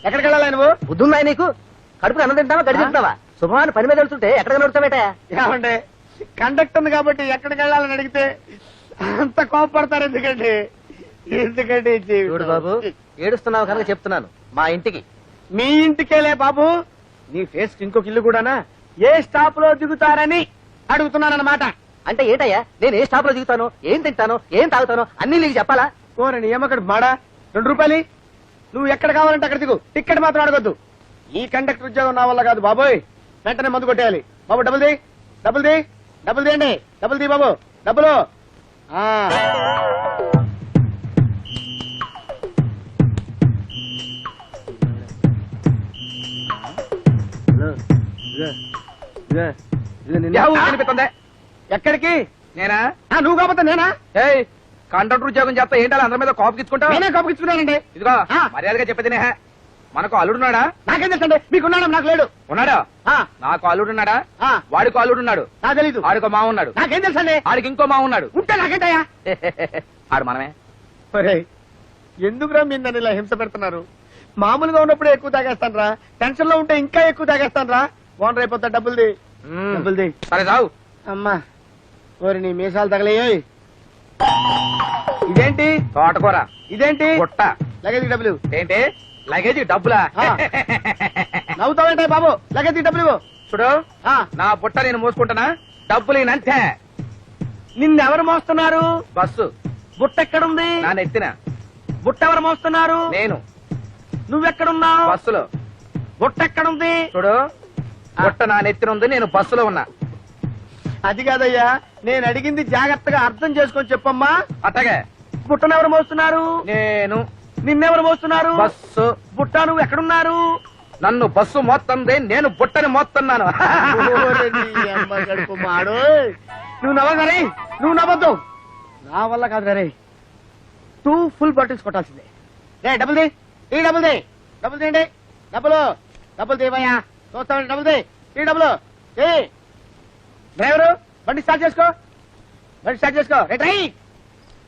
ఎక్కడికి వెళ్ళాలి నువ్వు? బుద్ధుందా నీకు? కడుపుకి అన్నం తింటావా గడి తింటావా? శుభమాన్ని పని మీద వెళ్తుంటే ఎక్కడ నడుస్తావేట? ఏమండి కండక్టర్ కాబట్టి ఎక్కడికి వెళ్ళాలని అడిగితే అంత కోపడతారు ఎందుకండి? ఎందుకండి చూడు బాబు, ఏడుస్తున్నావు కనుక చెప్తున్నాను, మా ఇంటికి. మీ ఇంటికేలే బాబు, నీ ఫేస్ కి ఇంకొక ఇల్లు కూడానా? ఏ స్టాప్ లో దిగుతారని అడుగుతున్నానన్నమాట. అంటే ఏంటయ్యా, నేను ఏ స్టాప్ లో దిగుతాను, ఏం తింటాను, ఏం తాగుతాను అన్ని నీకు చెప్పాలా? ఓరని ఏమక్కడ మాడా, 2 రూపాయలు నువ్వు ఎక్కడ కావాలంటే అక్కడ దిగు, టికెట్ మాత్రం అడగొద్దు. ఈ కండక్టర్ ఉద్యోగం నా వల్ల కాదు బాబోయ్, వెంటనే మందు కొట్టేయాలి. బాబు డబ్బులు ది, డబ్బులు ది, డబ్బులు తీయండి, డబ్బులు ది బాబు, డబ్బులు. కనిపిస్తుంది. ఎక్కడికి? నేనా? నువ్వు కాకపోతే నేనా? ఏయ్, కండక్టర్ ఉద్యోగం చేస్తా ఏంటో అందరి మీద కోపకిచ్చుకుంటావు? నేనే కోపకిచ్చుకున్నానండి. ఇదిగో మర్యాదగా చెప్పేది నేహ, మనకు అల్లుడున్నాడా? నాకేం తెలుసండి, మీకున్నాడా? నాకు లేడు. ఉన్నాడా? నాకు అల్లుడున్నాడా? వాడికి అల్లుడున్నాడు. నాకు తెలీదు. ఆడికో మా ఉన్నాడు. నాకేం తెలుసండి? ఆడికి ఇంకో మా ఉన్నాడు. ఉంటే నాకేంటయ్యా? ఆడు మనమే. ఎందుకురా మీరు నన్ను ఇలా హింస పెడుతున్నారు? మామూలుగా ఉన్నప్పుడే ఎక్కువ తాగేస్తాను రా, టెన్షన్ లో ఉంటే ఇంకా ఎక్కువ తాగేస్తాను రా. ఓనర్ అయిపోతా. డబ్బులుది, డబ్బులుది. సరే చావు. అమ్మా ఓరి నీ మీసాలు తగలేయోయ్. ఇదేంటి? తోటకూర. ఇదేంటి? బుట్ట. లగేజ్ డబ్బులు. ఏంటి లగేజ్ డబ్బులా? నవ్వుతావేంటే బాబు, లగేజ్ డబ్బులు ఇవ్వు. చూడు, నా బుట్ట నేను మోసుకుంటానా, డబ్బులు నంతే. నిన్నెవరు మోస్తున్నారు? బస్సు. బుట్ట ఎక్కడుంది? నా నెత్తిన. బుట్ట ఎవరు మోస్తున్నారు? నేను. నువ్వెక్కడున్నావు? బస్సులో. బుట్ట ఎక్కడుంది? చూడు, బుట్ట నా నెత్తిన ఉంది, నేను బస్సులో ఉన్నా. అది కాదయ్యా, నేను అడిగింది జాగ్రత్తగా అర్థం చేసుకొని చెప్పమ్మా. అట్టగే. బుట్టను ఎవరు మోస్తున్నారు? నేను. నిన్నెవరు మోస్తున్నారు? బస్సు. బుట్ట నువ్వు ఎక్కడున్నారు? నన్ను బస్సు మోస్తుంది, నేను బుట్టని మోస్తున్నాను. నువ్వు నవ్వగరే, నువ్వు నవ్వద్దు. నా వల్ల కాదు రే, 2 ఫుల్ బాటిల్స్ కొట్టాల్సిందే. రే డబ్బులు ది, ఈ డబ్బులు ది, డబ్బులు తీయండి, డబ్బులు, డబ్బులు తీవయ్యా, చూస్తామండి. డబ్బులు ది, ఈ డబ్బులు. డ్రైవరు బండి స్టార్ట్ చేసుకో, బండి స్టార్ట్ చేసుకో. రే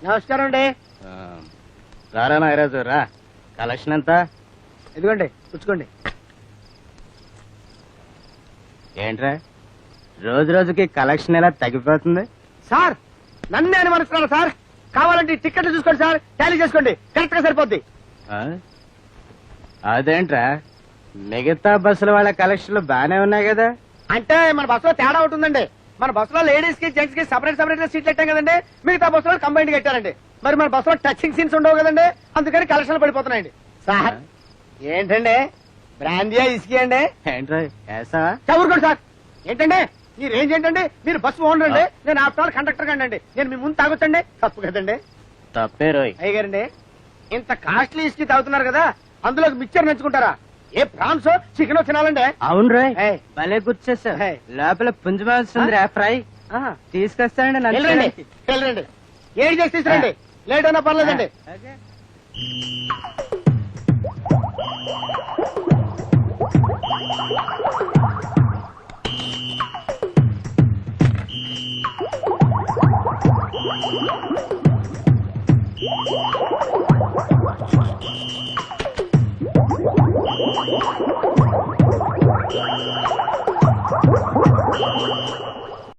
నమస్కారం అండి. రారా నాగరాజు రా. కలెక్షన్ ఎంత? ఇదిగోండి పుచ్చుకోండి. ఏంట్రా రోజు రోజుకి కలెక్షన్ ఎలా తగ్గిపోతుంది? సార్ నన్నే అనుమానిస్తున్నారు సార్. కావాలంటే టికెట్లు చూసుకోండి సార్, టాలీ చేసుకోండి, కరెక్ట్ గా సరిపోద్ది. అదేంట్రా మిగతా బస్సుల వాళ్ళ కలెక్షన్లు బానే ఉన్నాయి కదా? అంటే మన బస్సులో తేడా ఉంటుందండి. మన బస్సులో లేడీస్ కి జెంట్స్ కి సపరేట్ సపరేట్ గా సీట్లు పెట్టాం కదండి, మిగతా బస్సులో కంబైండ్ కట్టారండి. మరి మన బస్సులో టచింగ్ సీన్స్ ఉండవు కదండి, అందుకని కలెక్షన్లు పడిపోతున్నాయండి. సార్ ఏంటండి బ్రాండియా ఇసుకి అండి? ఏంట్రా చదువుకోండి సార్. ఏంటండి మీ రేంజ్ ఏంటండి? మీరు బస్సు ఓనర్ అండి, నేను ఆఫ్టర్ ఆల్ కండక్టర్ కండి. నేను మీ ముందు తాగొచ్చండి? తప్పు కదండి. తప్పే రోయ్. అయ్యగారండి ఇంత కాస్ట్లీ ఇసుకి తాగుతున్నారు కదా, అందులోకి మిక్చర్ నంచుకుంటారా? ఏ ప్రాన్స్ చికెన్ తినాలండి? అవును రోయ్, భలే గుర్చేసా. లోపల పుంజమాల్సిందిరా ఫ్రై తీసుకొస్తానండి. వెళ్ళండి, ఏం చేసి తీసుకురండి, లేట్ అయినా పర్లేదండి.